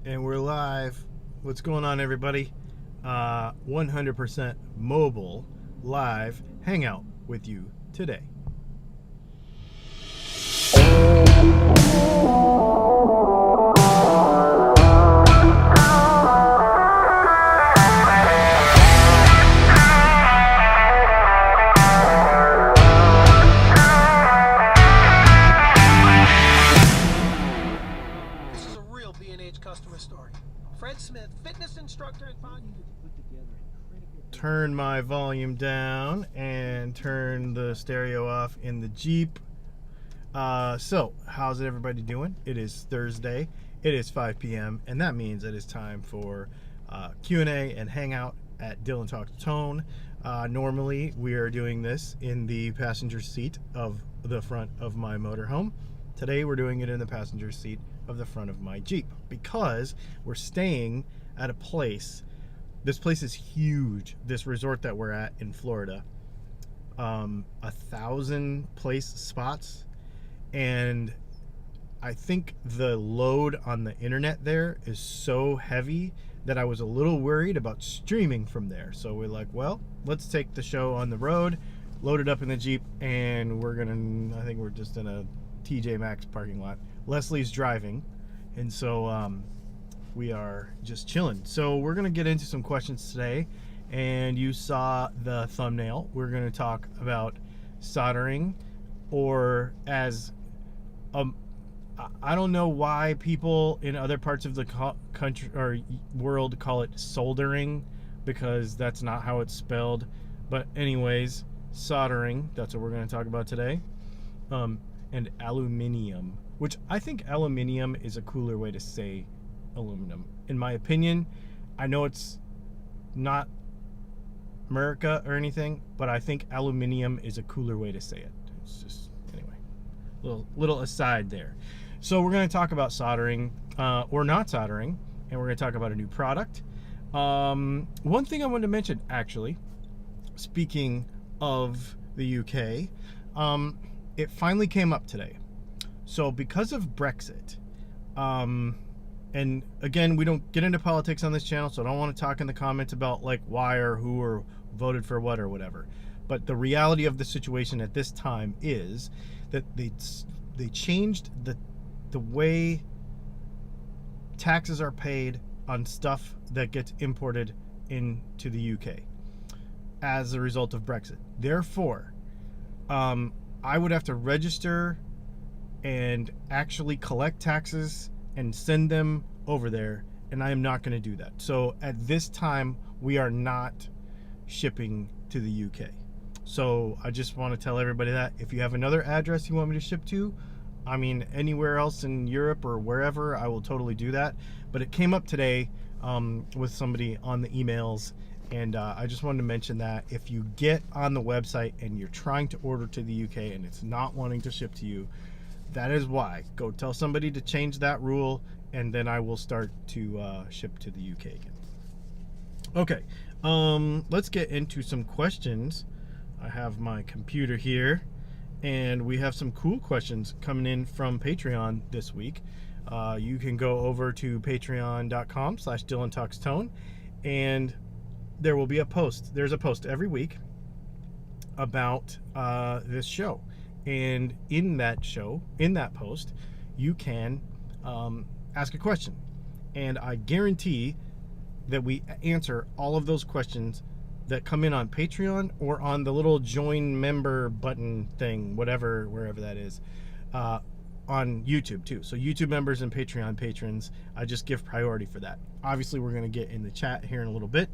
And we're live. What's going on, everybody? 100% mobile live hangout with you today. Turn my volume down and turn the stereo off in the Jeep. So, how's everybody doing? It is Thursday. It is 5 p.m. and that means it is time for Q&A and hangout at Dylan Talks Tone. Normally, we are doing this in the passenger seat of the front of my motorhome. Today, we're doing it in the passenger seat of the front of my Jeep because we're staying at a place. This place is huge. This resort that we're at in Florida, 1,000 place spots, and I think the load on the internet there is so heavy that I was a little worried about streaming from there. So we're like, well, let's take the show on the road, load it up in the Jeep, and I think we're just in a TJ Maxx parking lot. Leslie's driving, and so we are just chilling. So we're gonna get into some questions today, and you saw the thumbnail. We're gonna talk about soldering, or as I don't know why people in other parts of the country or world call it soldering, because that's not how it's spelled. But anyways, soldering, that's what we're gonna talk about today. And aluminium, which I think aluminium is a cooler way to say aluminum, in my opinion. I know it's not America or anything, but I think aluminium is a cooler way to say it. It's just, anyway, little aside there. So we're going to talk about soldering or not soldering, and we're going to talk about a new product. One thing I wanted to mention, actually, speaking of the UK, it finally came up today. So because of Brexit, and again, we don't get into politics on this channel, so I don't want to talk in the comments about like why or who or voted for what or whatever. But the reality of the situation at this time is that they changed the way taxes are paid on stuff that gets imported into the UK as a result of Brexit. Therefore, I would have to register and actually collect taxes and send them over there, and I am not going to do that. So at this time, we are not shipping to the UK. So I just want to tell everybody that if you have another address you want me to ship to, I mean anywhere else in Europe or wherever, I will totally do that. But it came up today with somebody on the emails, and I just wanted to mention that if you get on the website and you're trying to order to the UK and it's not wanting to ship to you, that is why. Go tell somebody to change that rule, and then I will start to ship to the UK again. Okay, let's get into some questions. I have my computer here, and we have some cool questions coming in from Patreon this week. You can go over to patreon.com/DylanTalksTone, and there will be a post. There's a post every week about this show. And in that post, you can ask a question. And I guarantee that we answer all of those questions that come in on Patreon or on the little join member button thing, wherever that is, on YouTube too. So YouTube members and Patreon patrons, I just give priority for that. Obviously, we're going to get in the chat here in a little bit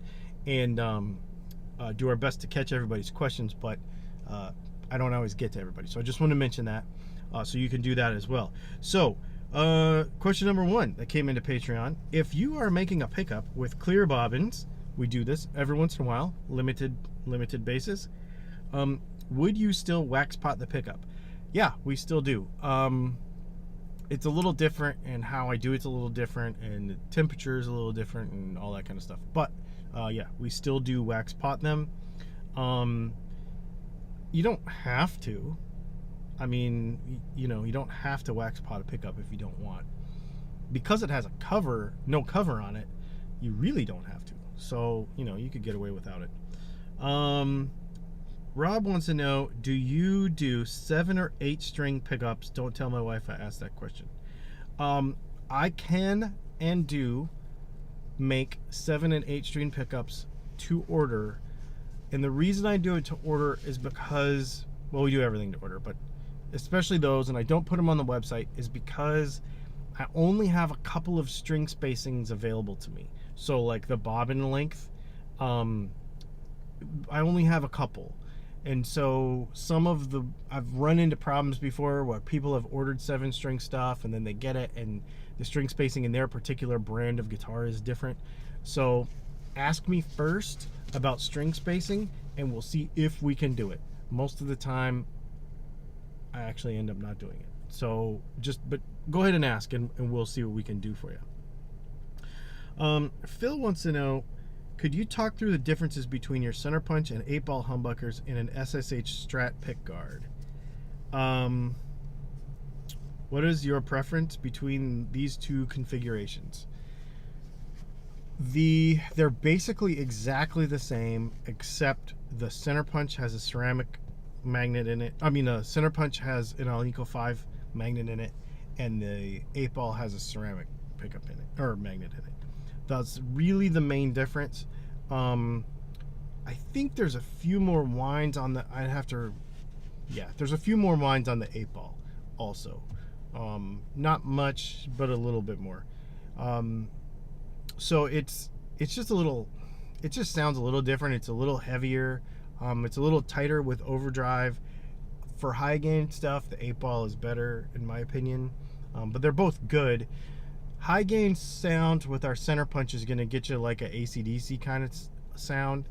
and do our best to catch everybody's questions, but I don't always get to everybody. So I just want to mention that, so you can do that as well. So question number one that came into Patreon: if you are making a pickup with clear bobbins, we do this every once in a while, limited basis, would you still wax pot the pickup? Yeah, we still do. It's a little different, and how I do it's a little different, and the temperature is a little different, and all that kind of stuff. But yeah, we still do wax pot them. You don't have to. I mean, you know, you don't have to wax pot a pickup if you don't want. because it has no cover on it, you really don't have to. So, you could get away without it. Rob wants to know, do you do 7 or 8 string pickups? Don't tell my wife I asked that question. I can and do make 7 and 8 string pickups to order. And the reason I do it to order is because, well, we do everything to order, but especially those, and I don't put them on the website, is because I only have a couple of string spacings available to me. So like the bobbin length, I only have a couple. And so I've run into problems before where people have ordered 7 string stuff and then they get it and the string spacing in their particular brand of guitar is different. So ask me first about string spacing and we'll see if we can do it. Most of the time, I actually end up not doing it. So but go ahead and ask and we'll see what we can do for you. Phil wants to know, could you talk through the differences between your center punch and 8-ball humbuckers in an SSH Strat pickguard? What is your preference between these two configurations? They're basically exactly the same, except the center punch has a ceramic magnet in it. I mean, the center punch has an Alnico 5 magnet in it, and the 8-ball has a ceramic pickup in it, or magnet in it. That's really the main difference. I think there's a few more winds on the, there's a few more winds on the 8-ball also. Not much, but a little bit more. So it's just it just sounds a little different. It's a little heavier. It's a little tighter with overdrive. For high gain stuff, the 8-ball is better in my opinion. But they're both good. High gain sound with our center punch is going to get you like a AC/DC kind of sound.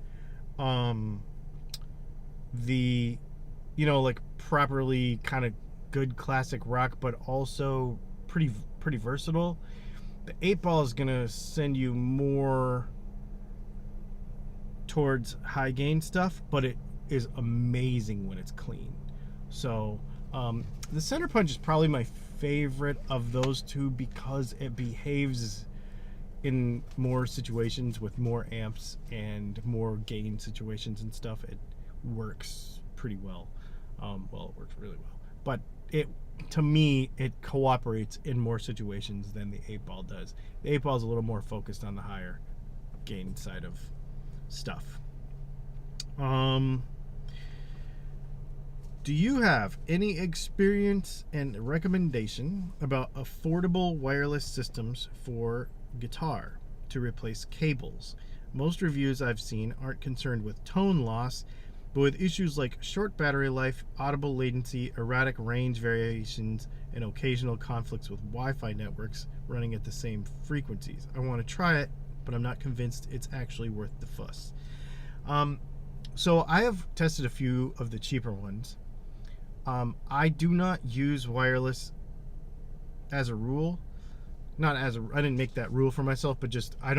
Like properly kind of good classic rock, but also pretty versatile. The 8-ball is going to send you more towards high gain stuff, but it is amazing when it's clean. So the center punch is probably my favorite of those two because it behaves in more situations with more amps and more gain situations and stuff. It works pretty well. It works really well, but to me it cooperates in more situations than the 8-ball does. The 8-ball is a little more focused on the higher gain side of stuff. Do you have any experience and recommendation about affordable wireless systems for guitar to replace cables? Most reviews I've seen aren't concerned with tone loss, but with issues like short battery life, audible latency, erratic range variations, and occasional conflicts with Wi-Fi networks running at the same frequencies. I want to try it, but I'm not convinced it's actually worth the fuss. So I have tested a few of the cheaper ones. I do not use wireless as a rule. I didn't make that rule for myself, but I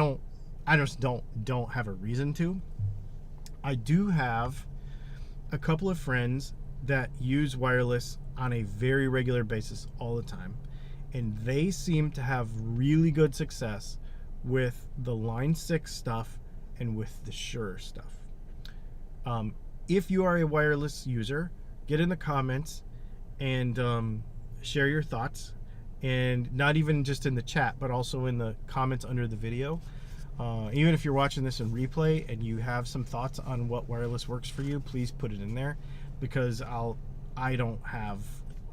just don't have a reason to. I do have a couple of friends that use wireless on a very regular basis all the time, and they seem to have really good success with the Line 6 stuff and with the Shure stuff. If you are a wireless user, get in the comments and share your thoughts, and not even just in the chat, but also in the comments under the video. Even if you're watching this in replay and you have some thoughts on what wireless works for you, please put it in there, because I don't have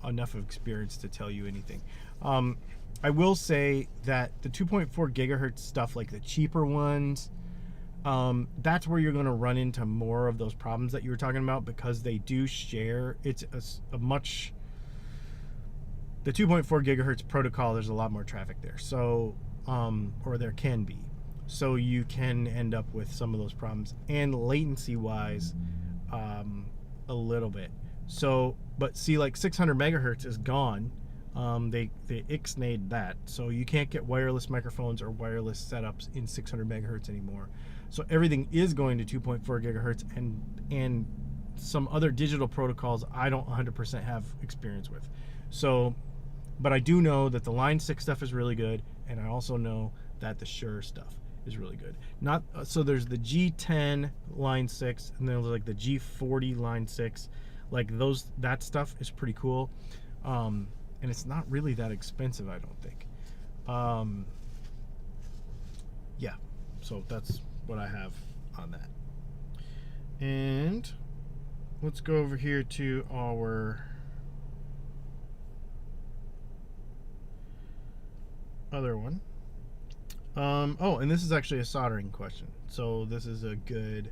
enough of experience to tell you anything. I will say that the 2.4 gigahertz stuff, like the cheaper ones, that's where you're going to run into more of those problems that you were talking about, because they do share. It's the 2.4 gigahertz protocol, there's a lot more traffic there, so or there can be, so you can end up with some of those problems, and latency wise a little bit. So but see, like 600 megahertz is gone. They ixnayed that, so you can't get wireless microphones or wireless setups in 600 megahertz anymore. So everything is going to 2.4 gigahertz and some other digital protocols I don't 100% have experience with. So, but I do know that the Line 6 stuff is really good, and I also know that the Shure stuff is really good. Not so there's the G10 line 6, and then there's like the G40 line 6. Like that stuff is pretty cool, and it's not really that expensive, I don't think. Yeah, so that's what I have on that. And let's go over here to our other one. Oh, and this is actually a soldering question, so this is a good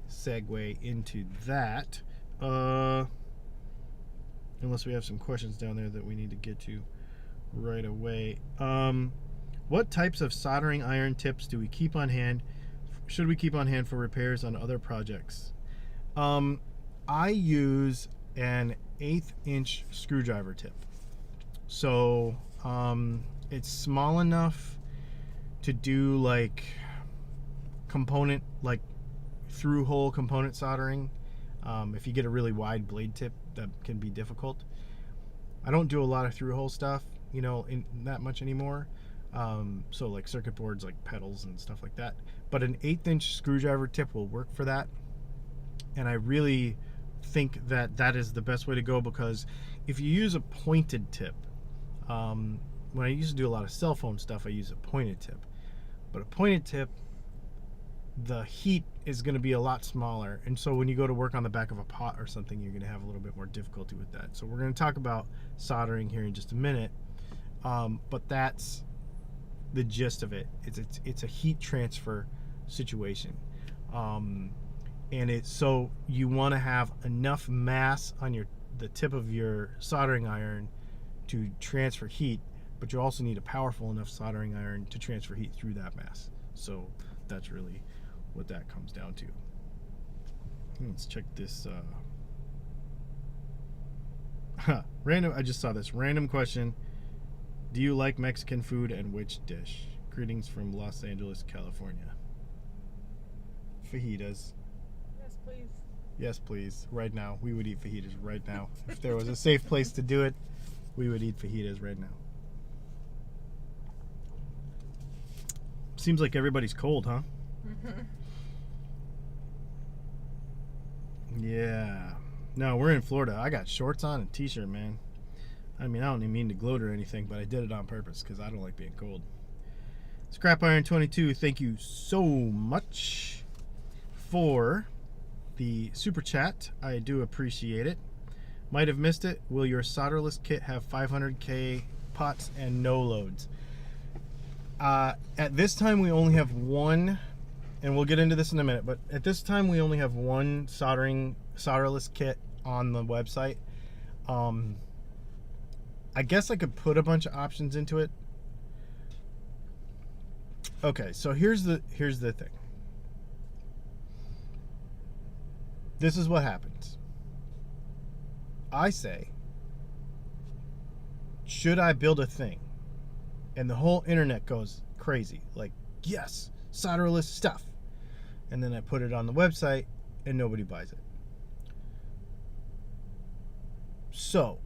segue into that. Unless we have some questions down there that we need to get to right away. What types of soldering iron tips do we keep on hand? Should we keep on hand for repairs on other projects? I use an 1/8 inch screwdriver tip. So it's small enough to do like component, like through hole component soldering. If you get a really wide blade tip, that can be difficult. I don't do a lot of through hole stuff, you know, in that much anymore. So like circuit boards, like pedals and stuff like that. But an 1/8 inch screwdriver tip will work for that. And I really think that that is the best way to go, because if you use a pointed tip, when I used to do a lot of cell phone stuff, I use a pointed tip. But a pointed tip, the heat is going to be a lot smaller, and so when you go to work on the back of a pot or something, you're going to have a little bit more difficulty with that. So we're going to talk about soldering here in just a minute, but that's the gist of it. It's a heat transfer situation, and it's so you want to have enough mass on the tip of your soldering iron to transfer heat, but you also need a powerful enough soldering iron to transfer heat through that mass. So that's really what that comes down to. Let's check this. Random. I just saw this random question. Do you like Mexican food, and which dish? Greetings from Los Angeles, California. Fajitas. Yes, please. Yes, please. Right now, we would eat fajitas right now. If there was a safe place to do it, we would eat fajitas right now. Seems like everybody's cold, huh? Mm-hmm. Yeah. No, we're in Florida. I got shorts on and t-shirt, man. I mean, I don't even mean to gloat or anything, but I did it on purpose because I don't like being cold. Scrap Iron 22, thank you so much for the super chat. I do appreciate it. Might have missed it. Will your solderless kit have 500K pots and no loads? At this time, we only have one, and we'll get into this in a minute, but at this time, we only have one solderless kit on the website. I guess I could put a bunch of options into it. Okay, so here's the thing. This is what happens. I say, should I build a thing? And the whole internet goes crazy. Like, yes, solderless stuff. And then I put it on the website and nobody buys it. So,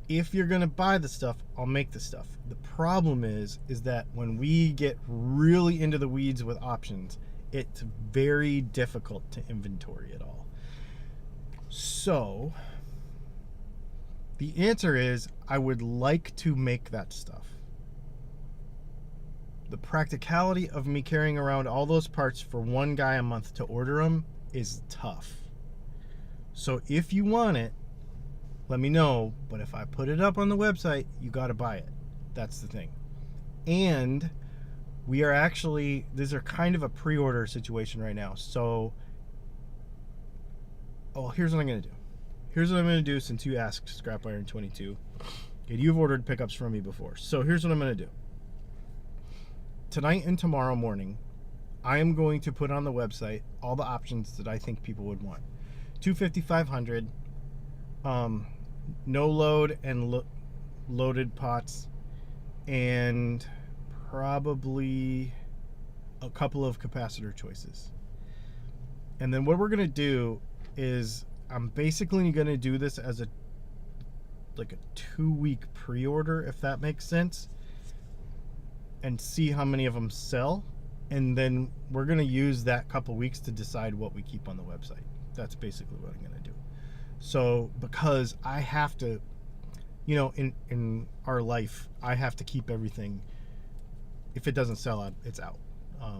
if you're going to buy the stuff, I'll make the stuff. The problem is that when we get really into the weeds with options, it's very difficult to inventory it all. So, the answer is I would like to make that stuff. The practicality of me carrying around all those parts for one guy a month to order them is tough. So if you want it, let me know, but if I put it up on the website, you got to buy it. That's the thing. And we are actually, these are kind of a pre-order situation right now. So, here's what I'm going to do. Here's what I'm going to do since you asked, Scrap Iron 22. And you've ordered pickups from me before. So here's what I'm going to do. Tonight and tomorrow morning, I am going to put on the website all the options that I think people would want. 250, 500, no load and loaded pots, and probably a couple of capacitor choices. And then what we're going to do is I'm basically going to do this as a 2-week pre-order, if that makes sense. and see how many of them sell, and then we're going to use that couple weeks to decide what we keep on the website. That's basically what I'm going to do. So because I have to, you know, in our life, I have to keep everything. If it doesn't sell out, it's out,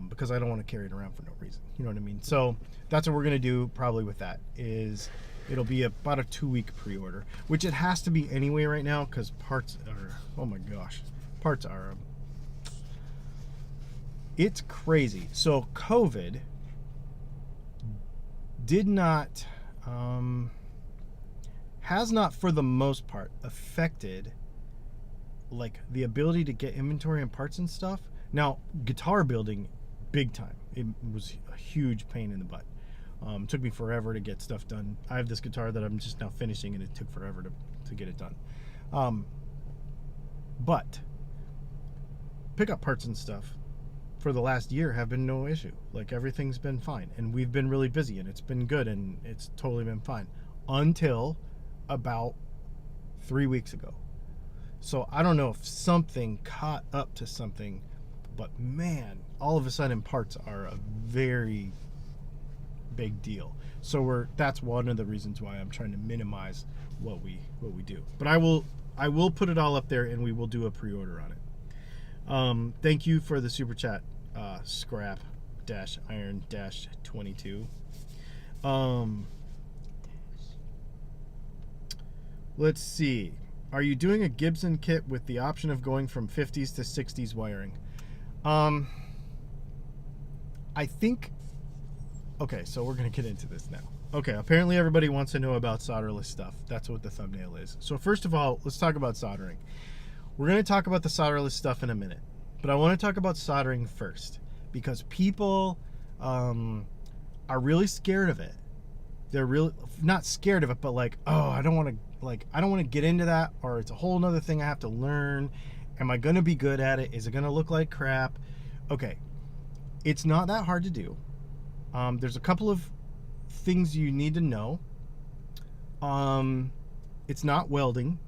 because I don't want to carry it around for no reason. You know what I mean? So that's what we're going to do probably with that. Is it'll be about a 2-week pre-order, which it has to be anyway right now, because parts are, oh my gosh, parts are, it's crazy. So COVID did not, has not for the most part affected like the ability to get inventory and parts and stuff. Now, guitar building, big time. It was a huge pain in the butt. Took me forever to get stuff done. I have this guitar that I'm just now finishing, and it took forever to get it done. But pickup parts and stuff for the last year have been no issue. Like, everything's been fine, and we've been really busy, and it's been good, and it's totally been fine until about 3 weeks ago. So I don't know if something caught up to something, but man, all of a sudden parts are a very big deal. So that's one of the reasons why I'm trying to minimize what we do. But I will put it all up there, and we will do a pre-order on it. Thank you for the super chat, scrap-iron-22. Let's see. Are you doing a Gibson kit with the option of going from 50s to 60s wiring? I think, okay, so we're going to get into this now. Okay, apparently everybody wants to know about solderless stuff. That's what the thumbnail is. So first of all, let's talk about soldering. We're going to talk about the solderless stuff in a minute, but I want to talk about soldering first, because people are really scared of it. They're really not scared of it, but like, oh, I don't want to get into that, or it's a whole nother thing I have to learn. Am I going to be good at it? Is it going to look like crap? Okay, it's not that hard to do. There's a couple of things you need to know. It's not welding,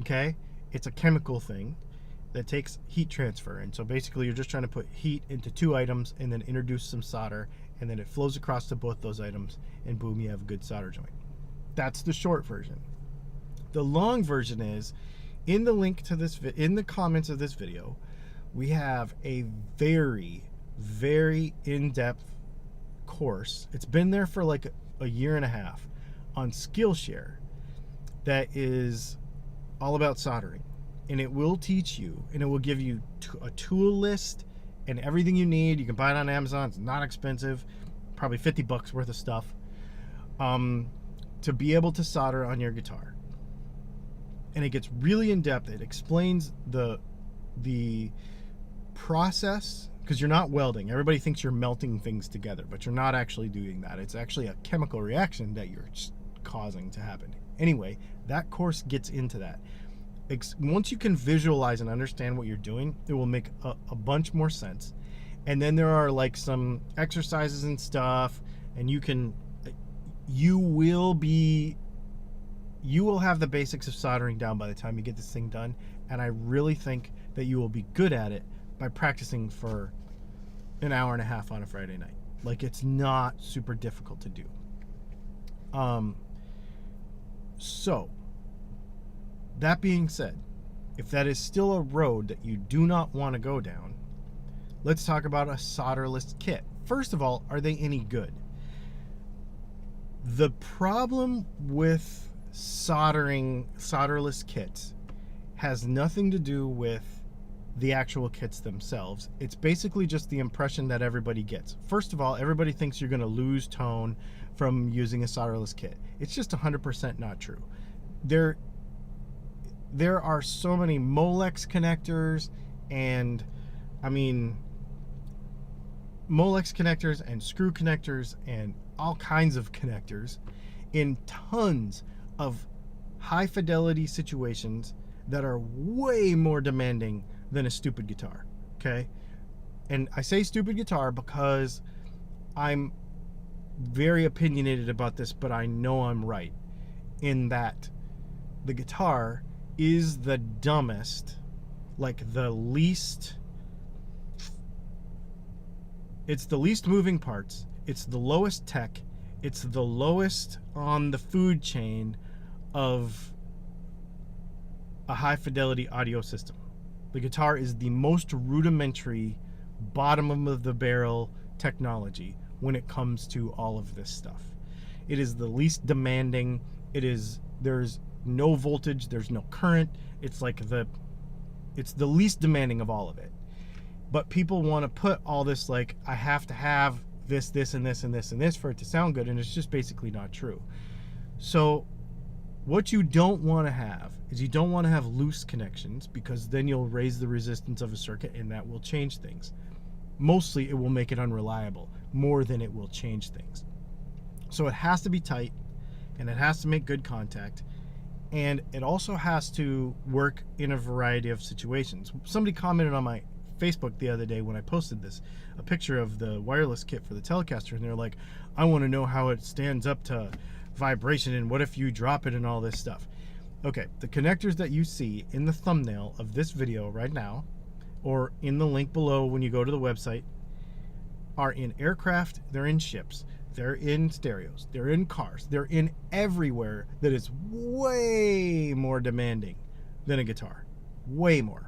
okay? It's a chemical thing that takes heat transfer. And so basically you're just trying to put heat into two items and then introduce some solder, and then it flows across to both those items, and boom, you have a good solder joint. That's the short version. The long version is, in the link to this, in the comments of this video, we have a very, very in-depth course. It's been there for like a year and a half on Skillshare that is all about soldering, and it will teach you, and it will give you a tool list and everything you need. You can buy it on Amazon. It's not expensive, probably 50 bucks worth of stuff, to be able to solder on your guitar. And it gets really in depth. It explains the process, because you're not welding. Everybody thinks you're melting things together, but you're not actually doing that. It's actually a chemical reaction that you're causing to happen. Anyway, that course gets into that. Once you can visualize and understand what you're doing, it will make a bunch more sense. And then there are like some exercises and stuff, and you will have the basics of soldering down by the time you get this thing done. And I really think that you will be good at it by practicing for an hour and a half on a Friday night. Like, it's not super difficult to do. So that being said, if that is still a road that you do not want to go down, let's talk about a solderless kit. First of all, are they any good? The problem with solderless kits has nothing to do with the actual kits themselves. It's basically just the impression that everybody gets. First of all, everybody thinks you're going to lose tone from using a solderless kit. It's just 100% not true. There are so many Molex connectors, and Molex connectors and screw connectors and all kinds of connectors in tons of high fidelity situations that are way more demanding than a stupid guitar, okay? And I say stupid guitar because I'm very opinionated about this, but I know I'm right in that the guitar is the dumbest, like the least It's the least moving parts. It's the lowest tech. It's the lowest on the food chain of a high fidelity audio system. The guitar is the most rudimentary, bottom of the barrel technology when it comes to all of this stuff. It is the least demanding. There's no voltage, there's no current. It's the least demanding of all of it. But people want to put all this, like, I have to have this, and this, and this, and this for it to sound good, and it's just basically not true. So what you don't want to have is you don't want to have loose connections, because then you'll raise the resistance of a circuit and that will change things. Mostly it will make it unreliable more than it will change things. So it has to be tight, and it has to make good contact, and it also has to work in a variety of situations. Somebody commented on my Facebook the other day when I posted this, a picture of the wireless kit for the Telecaster, and they're like, I want to know how it stands up to vibration, and what if you drop it, and all this stuff. Okay, the connectors that you see in the thumbnail of this video right now, or in the link below when you go to the website, are in aircraft, they're in ships, they're in stereos, they're in cars, they're in everywhere that is way more demanding than a guitar. Way more.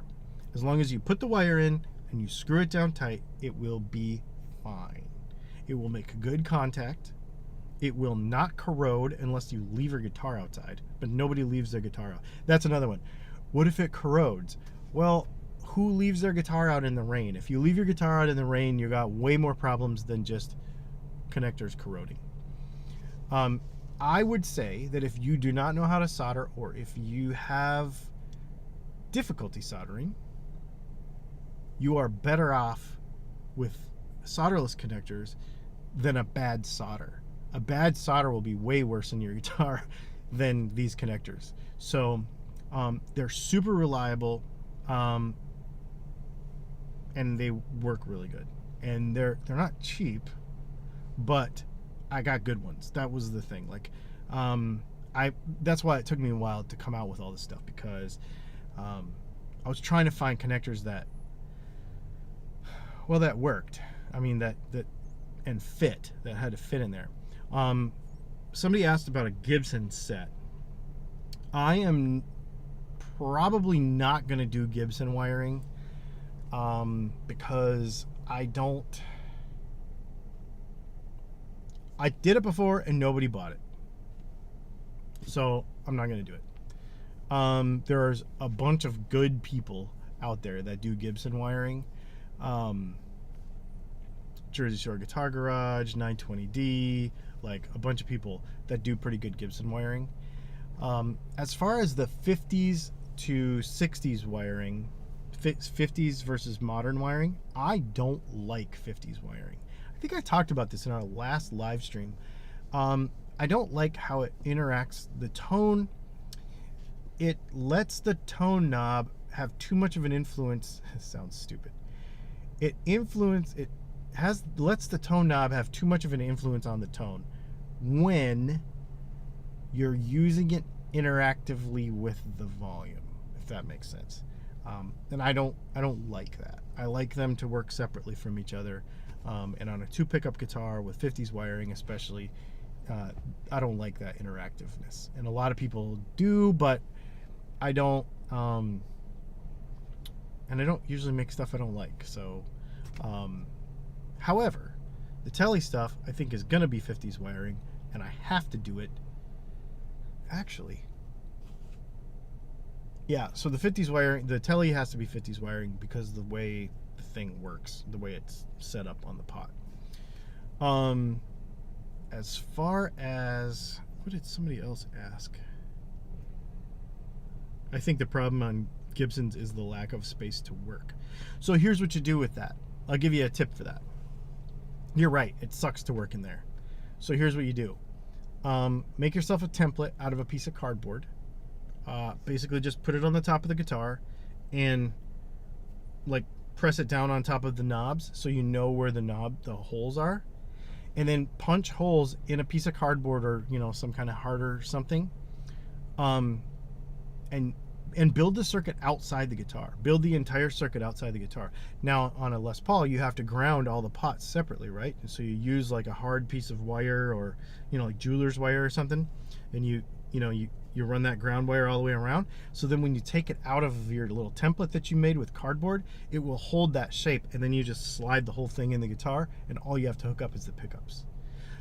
As long as you put the wire in and you screw it down tight, it will be fine. It will make good contact. It will not corrode unless you leave your guitar outside, but nobody leaves their guitar out. That's another one. What if it corrodes? Well, who leaves their guitar out in the rain? If you leave your guitar out in the rain, you got way more problems than just connectors corroding. I would say that if you do not know how to solder, or if you have difficulty soldering, you are better off with solderless connectors than a bad solder. A bad solder will be way worse in your guitar than these connectors. So they're super reliable, and they work really good. And they're not cheap, but I got good ones. That was the thing. Like, that's why it took me a while to come out with all this stuff, because I was trying to find connectors that worked. I mean, that and fit, that had to fit in there. Somebody asked about a Gibson set. I am probably not going to do Gibson wiring, because I did it before and nobody bought it, so I'm not going to do it. There's a bunch of good people out there that do Gibson wiring. Jersey Shore Guitar Garage, 920D, like a bunch of people that do pretty good Gibson wiring. As far as the 50s to 60s wiring, 50s versus modern wiring, I don't like 50s wiring. I think I talked about this in our last live stream. I don't like how it interacts the tone. It lets the tone knob have too much of an influence. It sounds stupid. Lets the tone knob have too much of an influence on the tone when you're using it interactively with the volume, if that makes sense. And I don't like that. I like them to work separately from each other. And on a 2-pickup guitar with 50s wiring especially, I don't like that interactiveness. And a lot of people do, but I don't. And I don't usually make stuff I don't like. So, however, the Tele stuff I think is gonna be 50s wiring, and I have to do it. Actually, yeah. So the 50s wiring, the Tele has to be 50s wiring because of the way the thing works, the way it's set up on the pot. As far as, what did somebody else ask? I think the problem on Gibsons is the lack of space to work. So here's what you do with that. I'll give you a tip for that. You're right, it sucks to work in there. So here's what you do. Make yourself a template out of a piece of cardboard. Basically just put it on the top of the guitar and like press it down on top of the knobs so you know where the holes are. And then punch holes in a piece of cardboard or, some kind of harder something. And and build the circuit outside the guitar. Build the entire circuit outside the guitar. Now on a Les Paul, you have to ground all the pots separately, right? And so you use like a hard piece of wire, or like jeweler's wire or something, and you run that ground wire all the way around. So then when you take it out of your little template that you made with cardboard, it will hold that shape, and then you just slide the whole thing in the guitar, and all you have to hook up is the pickups.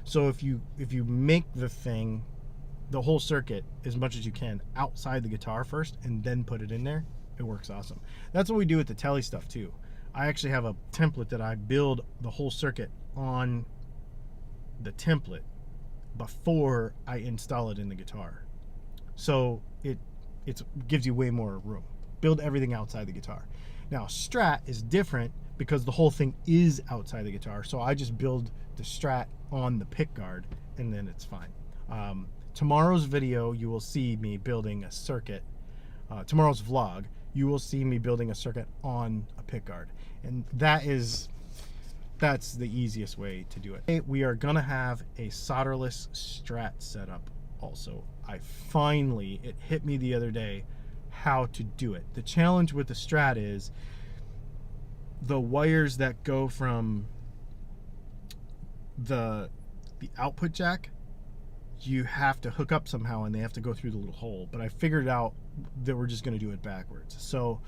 So if you make the whole circuit as much as you can outside the guitar first and then put it in there, it works awesome. That's what we do with the tele stuff too. I actually have a template that I build the whole circuit on the template before I install it in the guitar. So it gives you way more room. Build everything outside the guitar. Now Strat is different because the whole thing is outside the guitar. So I just build the Strat on the pick guard, and then it's fine. Tomorrow's video, you will see me building a circuit. Tomorrow's vlog, you will see me building a circuit on a pick guard, and that's the easiest way to do it. We are gonna have a solderless Strat setup also. It hit me the other day how to do it. The challenge with the Strat is the wires that go from the output jack, you have to hook up somehow, and they have to go through the little hole. But I figured out that we're just going to do it backwards. So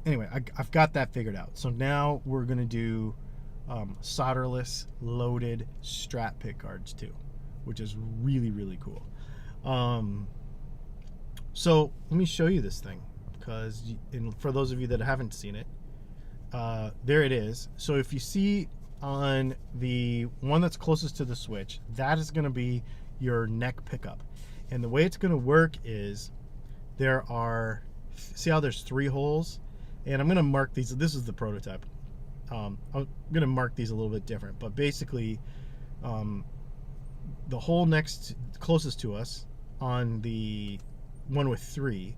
anyway, I've got that figured out. So now we're going to do solderless loaded Strat pick guards too, which is really, really cool. So let me show you this thing, because for those of you that haven't seen it, there it is. So if you see on the one that's closest to the switch, that is going to be your neck pickup. And the way it's going to work is see how there's 3 holes, and I'm going to mark these. This is the prototype. I'm going to mark these a little bit different, but basically the hole closest to us on the one with 3,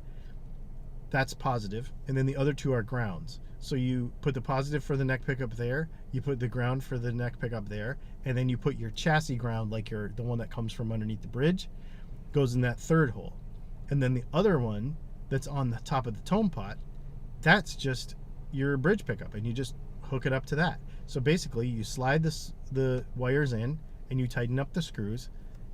that's positive, and then the other 2 are grounds. So you put the positive for the neck pickup there, you put the ground for the neck pickup there, and then you put your chassis ground, like the one that comes from underneath the bridge, goes in that 3rd hole. And then the other one that's on the top of the tone pot, that's just your bridge pickup, and you just hook it up to that. So basically you slide the wires in, and you tighten up the screws,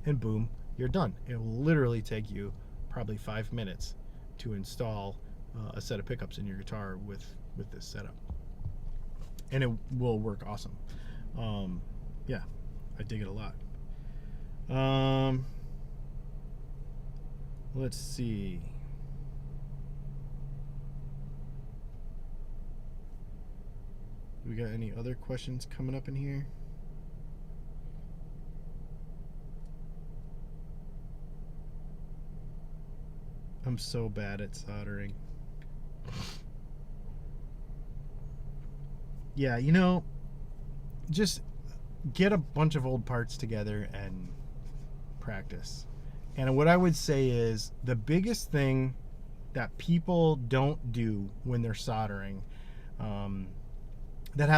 and boom, you're done. It will literally take you probably 5 minutes to install a set of pickups in your guitar with this setup, and it will work awesome. Yeah, I dig it a lot. Let's see. We got any other questions coming up in here? I'm so bad at soldering. Yeah, just get a bunch of old parts together and practice. And what I would say is the biggest thing that people don't do when they're soldering, that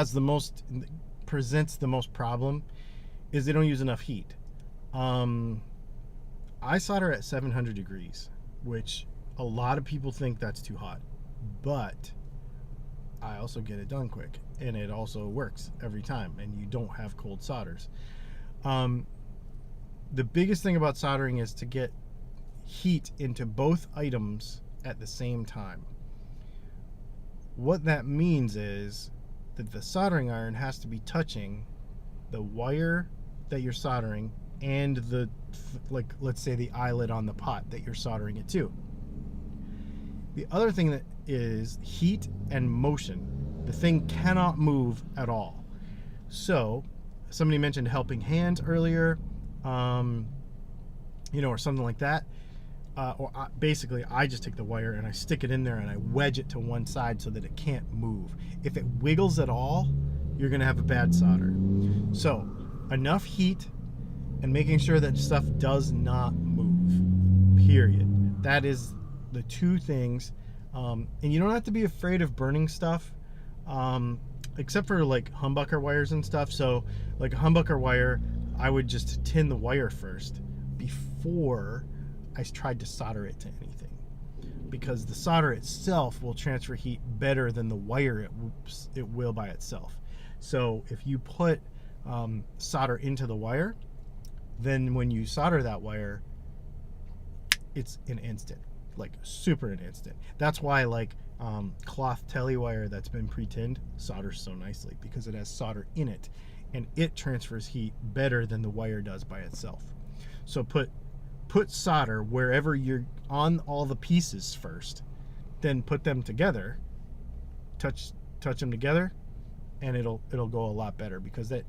presents the most problem, is they don't use enough heat. I solder at 700 degrees, which a lot of people think that's too hot, but I also get it done quick, and it also works every time, and you don't have cold solders. The biggest thing about soldering is to get heat into both items at the same time. What that means is that the soldering iron has to be touching the wire that you're soldering and let's say the eyelet on the pot that you're soldering it to. The other thing that is heat and motion. The thing cannot move at all. So somebody mentioned helping hands earlier, or something like that. Basically, I just take the wire and I stick it in there and I wedge it to one side so that it can't move. If it wiggles at all, you're going to have a bad solder. So enough heat and making sure that stuff does not move, period. That is the 2 things. And you don't have to be afraid of burning stuff, except for like humbucker wires and stuff. So like a humbucker wire, I would just tin the wire first before I tried to solder it to anything. because the solder itself will transfer heat better than the wire it will by itself. So if you put solder into the wire, then when you solder that wire, it's an instant, like super an instant. That's why like cloth tele wire that's been pre-tinned solders so nicely, because it has solder in it and it transfers heat better than the wire does by itself. So put solder wherever you're on all the pieces first, then put them together, touch them together, and it'll go a lot better, because that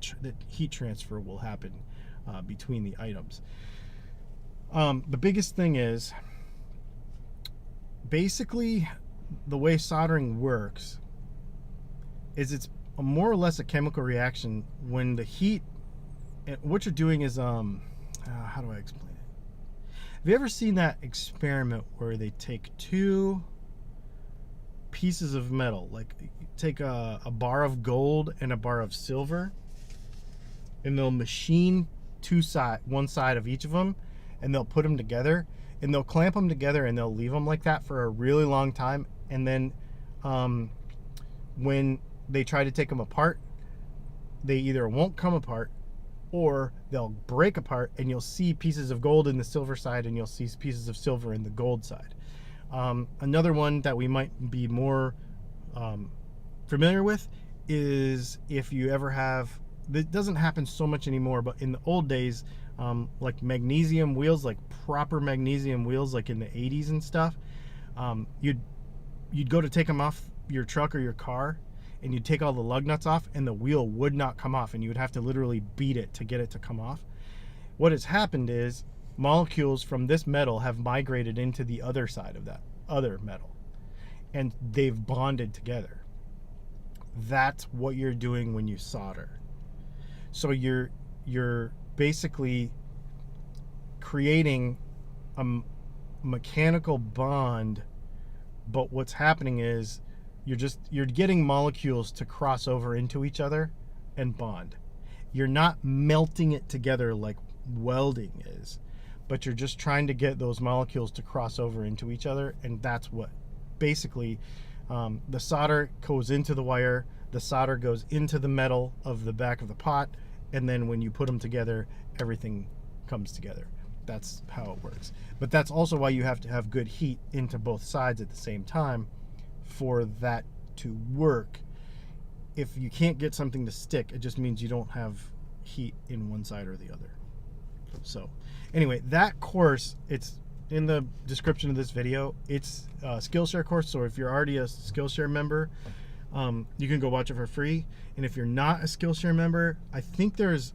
heat transfer will happen between the items. The biggest thing is, basically the way soldering works is it's more or less a chemical reaction. When the heat, what you're doing is how do I explain it? Have you ever seen that experiment where they take two pieces of metal, like take a bar of gold and a bar of silver, and they'll machine one side of each of them, and they'll put them together, and they'll clamp them together, and they'll leave them like that for a really long time, and then when they try to take them apart, they either won't come apart or they'll break apart, and you'll see pieces of gold in the silver side and you'll see pieces of silver in the gold side. Another one that we might be more familiar with is, if you ever have, it doesn't happen so much anymore, but in the old days, like magnesium wheels, like proper magnesium wheels, like in the 80s and stuff, you'd go to take them off your truck or your car, and you'd take all the lug nuts off, and the wheel would not come off, and you would have to literally beat it to get it to come off. What has happened is molecules from this metal have migrated into the other side of that other metal, and they've bonded together. That's what you're doing when you solder. So you're basically creating a mechanical bond, but what's happening is you're getting molecules to cross over into each other and bond. You're not melting it together like welding is, but you're just trying to get those molecules to cross over into each other, and that's what basically the solder goes into the wire, the solder goes into the metal of the back of the pot, and then when you put them together, everything comes together. That's how it works. But that's also why you have to have good heat into both sides at the same time for that to work. If you can't get something to stick, it just means you don't have heat in one side or the other. So anyway, that course, it's in the description of this video. It's a Skillshare course, so if you're already a Skillshare member, you can go watch it for free. And if you're not a Skillshare member, I think there's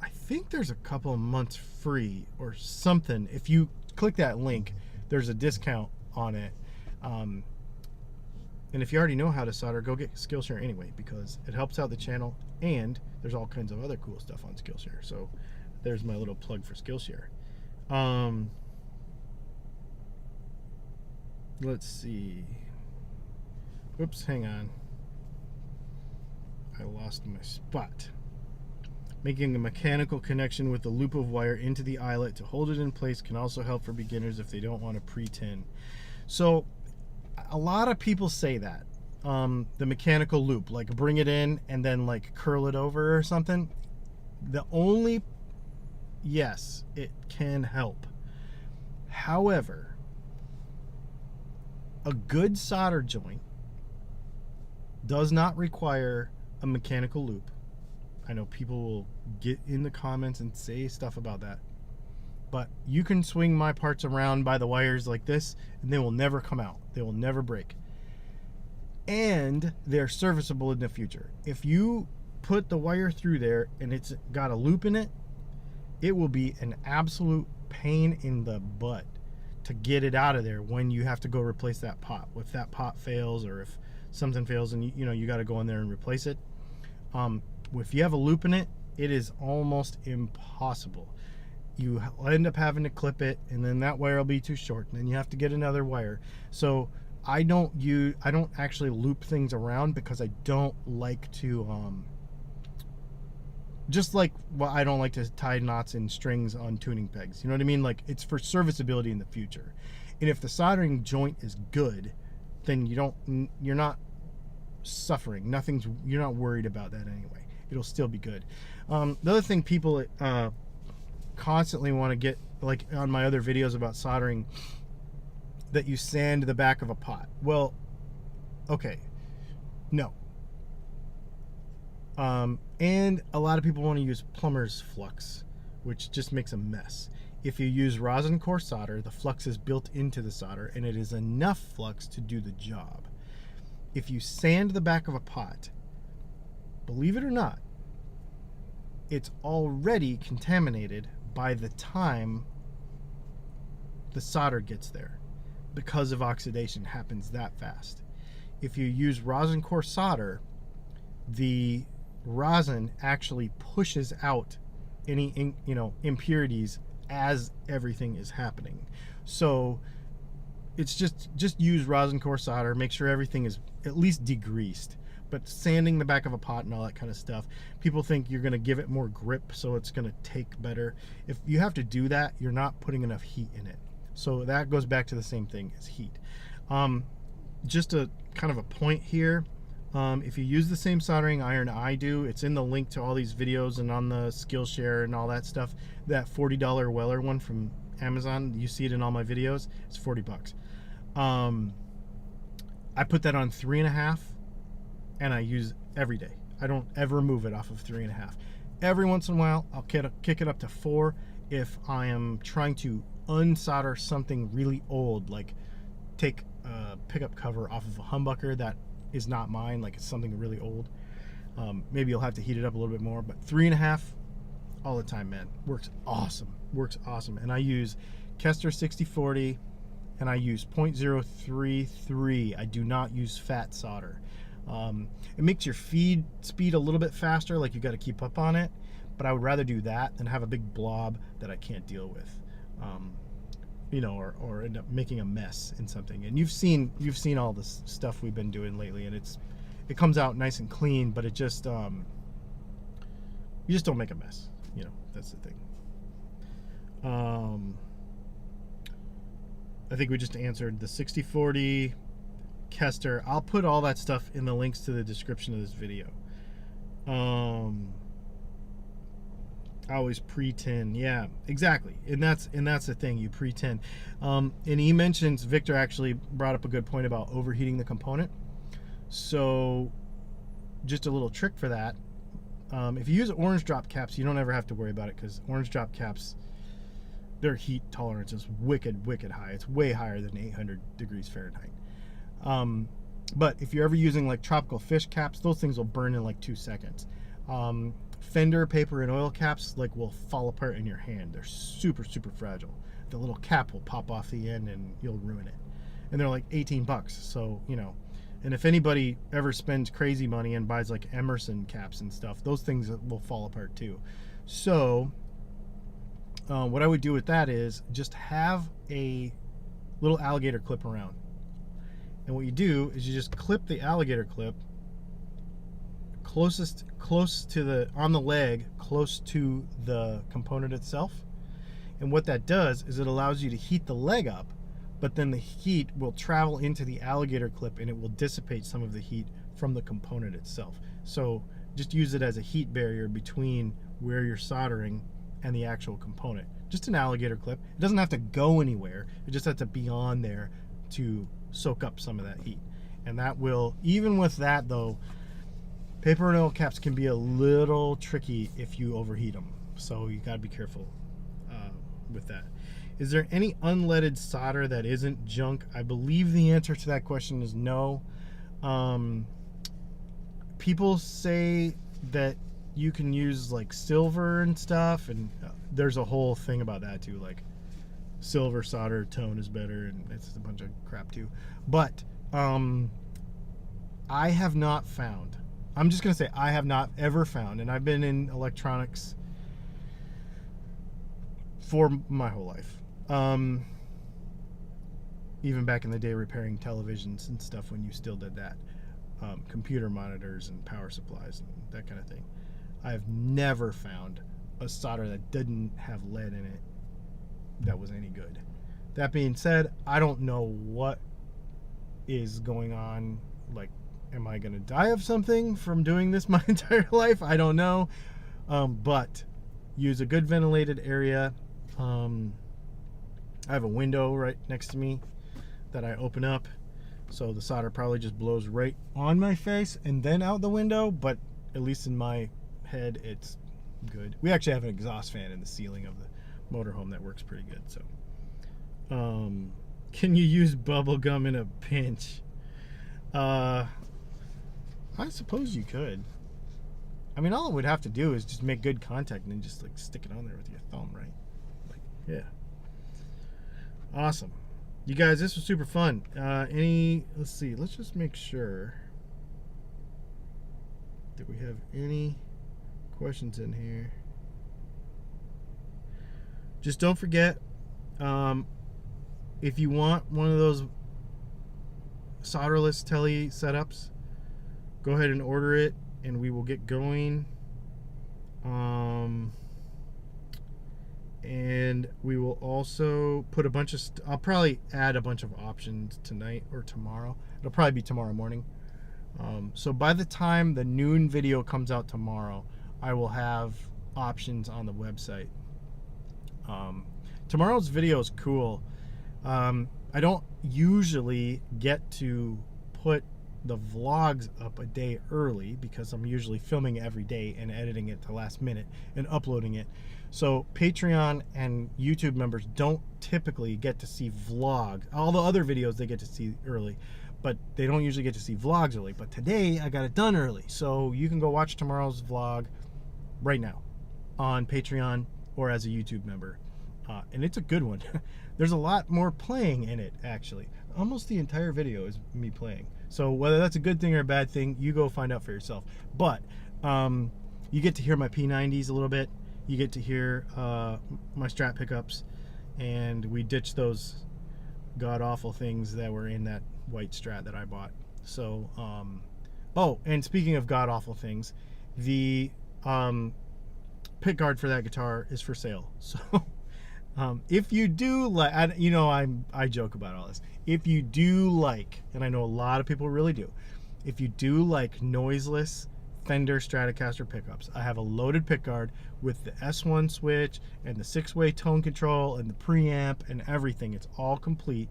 a couple of months free or something. If you click that link, there's a discount on it. And if you already know how to solder, go get Skillshare anyway, because it helps out the channel, and there's all kinds of other cool stuff on Skillshare. So there's my little plug for Skillshare. Let's see. Oops, hang on. I lost my spot. Making a mechanical connection with the loop of wire into the eyelet to hold it in place can also help for beginners if they don't want to pre-tin. So a lot of people say that the mechanical loop, like bring it in and then like curl it over or something. Yes, it can help. However, a good solder joint does not require a mechanical loop. I know people will get in the comments and say stuff about that, but you can swing my parts around by the wires like this and they will never come out. They will never break. And they're serviceable in the future. If you put the wire through there and it's got a loop in it, it will be an absolute pain in the butt to get it out of there when you have to go replace that pot. If that pot fails, or if something fails and you got to go in there and replace it. If you have a loop in it, it is almost impossible. You end up having to clip it, and then that wire will be too short, and then you have to get another wire. So I don't actually loop things around, because I don't like to just like, well, I don't like to tie knots and strings on tuning pegs. You know what I mean? Like, it's for serviceability in the future. And if the soldering joint is good, then you're not suffering. You're not worried about that anyway. It'll still be good. The other thing people constantly want to get, like on my other videos about soldering, that you sand the back of a pot. Well, okay, no. And a lot of people want to use plumber's flux, which just makes a mess. If you use rosin core solder, the flux is built into the solder and it is enough flux to do the job. If you sand the back of a pot, believe it or not, it's already contaminated by the time the solder gets there, because of oxidation happens that fast. If you use rosin core solder, the rosin actually pushes out any impurities as everything is happening. So it's just use rosin core solder, make sure everything is at least degreased. But sanding the back of a pot and all that kind of stuff, people think you're going to give it more grip so it's going to take better. If you have to do that, you're not putting enough heat in it. So that goes back to the same thing as heat. Just a kind of a point here. If you use the same soldering iron I do, it's in the link to all these videos and on the Skillshare and all that stuff. That $40 Weller one from Amazon, you see it in all my videos. It's 40 bucks. I put that on 3.5, and I use every day. I don't ever move it off of 3.5. Every once in a while, I'll kick it up to 4 if I am trying to unsolder something really old, like take a pickup cover off of a humbucker that is not mine, like it's something really old. Maybe you'll have to heat it up a little bit more, but 3.5 all the time, man. Works awesome. And I use Kester 6040 and I use 0.033. I do not use fat solder. It makes your feed speed a little bit faster, like you got to keep up on it, but I would rather do that than have a big blob that I can't deal with, or end up making a mess in something. And you've seen all this stuff we've been doing lately, and it comes out nice and clean, but it just you just don't make a mess. That's the thing. I think we just answered the 6040. Kester. I'll put all that stuff in the links to the description of this video. I always pre-tin. Yeah, exactly. And that's the thing, you pre-tin. And he mentions, Victor actually brought up a good point about overheating the component. So just a little trick for that. If you use orange drop caps, you don't ever have to worry about it, because orange drop caps, their heat tolerance is wicked high. It's way higher than 800 degrees Fahrenheit. But if you're ever using like tropical fish caps, those things will burn in like 2 seconds. Fender paper and oil caps will fall apart in your hand. They're super fragile. The little cap will pop off the end and you'll ruin it. And they're like 18 bucks. So, and if anybody ever spends crazy money and buys like Emerson caps and stuff, those things will fall apart too. So what I would do with that is just have a little alligator clip around. And what you do is you just clip the alligator clip close to on the leg, close to the component itself. And what that does is it allows you to heat the leg up, but then the heat will travel into the alligator clip and it will dissipate some of the heat from the component itself. So just use it as a heat barrier between where you're soldering and the actual component. Just an alligator clip. It doesn't have to go anywhere. It just has to be on there to soak up some of that heat. And that will, even with that though, paper and oil caps can be a little tricky if you overheat them. So you gotta be careful with that. Is there any unleaded solder that isn't junk? I believe the answer to that question is no. People say that you can use like silver and stuff, and there's a whole thing about that too, like silver solder tone is better, and it's a bunch of crap too. But I have not found, I'm just gonna say I have not ever found, and I've been in electronics for my whole life, even back in the day repairing televisions and stuff when you still did that, computer monitors and power supplies and that kind of thing. I've never found a solder that didn't have lead in it that was any good. That being said, I don't know what is going on. Like, am I going to die of something from doing this my entire life? I don't know. But use a good ventilated area. I have a window right next to me that I open up, so the solder probably just blows right on my face and then out the window, but at least in my head it's good. We actually have an exhaust fan in the ceiling of the motorhome that works pretty good. So can you use bubble gum in a pinch? I suppose you could. I mean, all it would have to do is just make good contact and then just like stick it on there with your thumb, right? Like, yeah. Awesome. You guys, this was super fun. Let's see, let's just make sure that we have any questions in here. Just don't forget, if you want one of those solderless tele setups, go ahead and order it and we will get going. And we will also put a bunch of I'll probably add a bunch of options tonight or tomorrow. It'll probably be tomorrow morning. So by the time the noon video comes out tomorrow, I will have options on the website. Tomorrow's video is cool. I don't usually get to put the vlogs up a day early because I'm usually filming every day and editing it to last minute and uploading it. So Patreon and YouTube members don't typically get to see vlogs. All the other videos they get to see early, but they don't usually get to see vlogs early. But today I got it done early, so you can go watch tomorrow's vlog right now on Patreon or as a YouTube member. And it's a good one. There's a lot more playing in it, actually. Almost the entire video is me playing. So whether that's a good thing or a bad thing, you go find out for yourself. But you get to hear my P90s a little bit. You get to hear my Strat pickups. And we ditched those god-awful things that were in that white Strat that I bought. So, oh, and speaking of god-awful things, the pick guard for that guitar is for sale. So... if you do like, I joke about all this. If you do like, and I know a lot of people really do, if you do like noiseless Fender Stratocaster pickups, I have a loaded pickguard with the S1 switch and the 6-way tone control and the preamp and everything. It's all complete.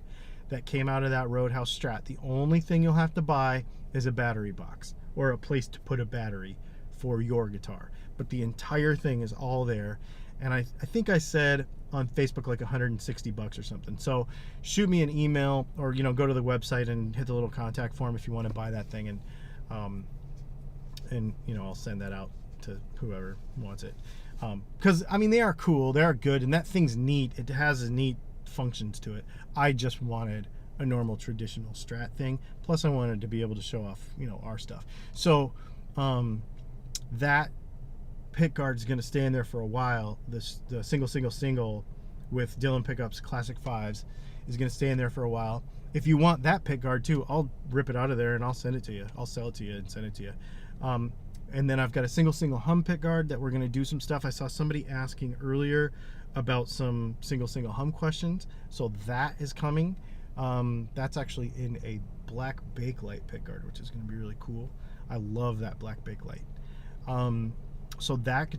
That came out of that Roadhouse Strat. The only thing you'll have to buy is a battery box or a place to put a battery for your guitar. But the entire thing is all there. And I think I said on Facebook like $160 or something. So shoot me an email or go to the website and hit the little contact form if you want to buy that thing, and I'll send that out to whoever wants it. Because I mean, they are cool, they are good, and that thing's neat. It has a neat functions to it. I just wanted a normal traditional Strat thing. Plus I wanted to be able to show off our stuff. So that pick guard is going to stay in there for a while. The single with Dylan Pickups Classic 5s is going to stay in there for a while. If you want that pick guard too, I'll rip it out of there and I'll send it to you. I'll sell it to you and send it to you. And then I've got a single hum pick guard that we're going to do some stuff. I saw somebody asking earlier about some single hum questions, so that is coming. That's actually in a black Bakelite pick guard, which is going to be really cool. I love that black Bakelite. So that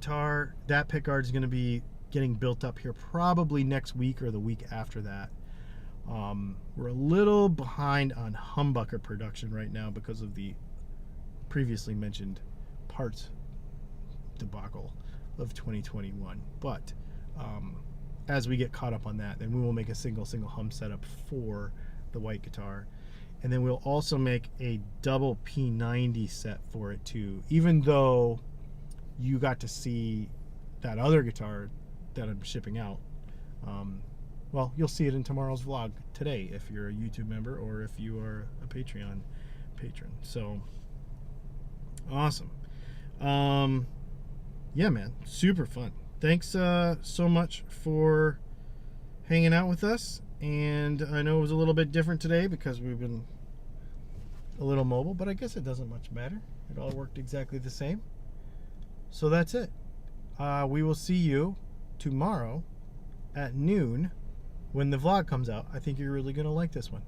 pick guard is going to be getting built up here probably next week or the week after that. We're a little behind on humbucker production right now because of the previously mentioned parts debacle of 2021. But as we get caught up on that, then we will make a single hum setup for the white guitar. And then we'll also make a double P90 set for it too, even though you got to see that other guitar that I'm shipping out. Well, you'll see it in tomorrow's vlog today if you're a YouTube member or if you are a Patreon patron. So awesome. Yeah, man, super fun. Thanks so much for hanging out with us. And I know it was a little bit different today because we've been a little mobile, but I guess it doesn't much matter. It all worked exactly the same. So that's it. We will see you tomorrow at noon when the vlog comes out, I think you're really going to like this one.